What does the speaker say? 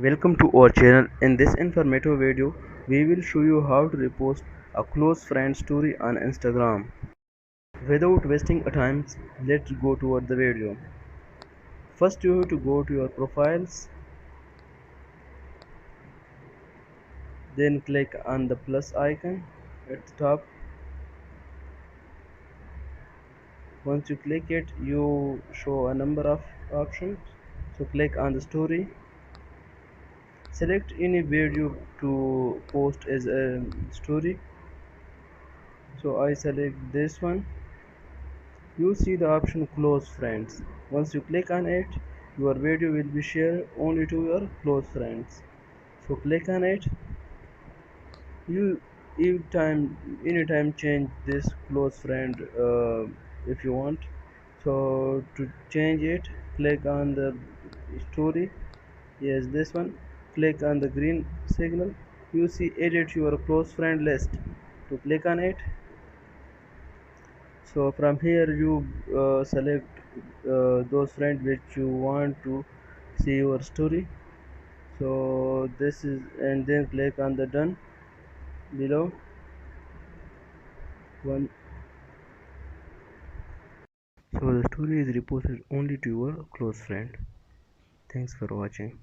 Welcome to our channel. In this informative video, we will show you how to repost a close friend story on Instagram. Without wasting time, let's go toward the video. First, you have to go to your profiles, then click on the plus icon at the top. Once you click it, you show a number of options. So click on the story. Select any video to post as a story. So I select this one. You see the option close friends. Once you click on it, your video will be shared only to your close friends. So click on it. You anytime change this close friend if you want. So to change it, click on the story. Yes, this one. Click on the green signal. You see edit your close friend list. To click on it, so from here you select those friends which you want to see your story. So this is, and then click on the done below one. So the story is reposted only to your close friend. Thanks for watching.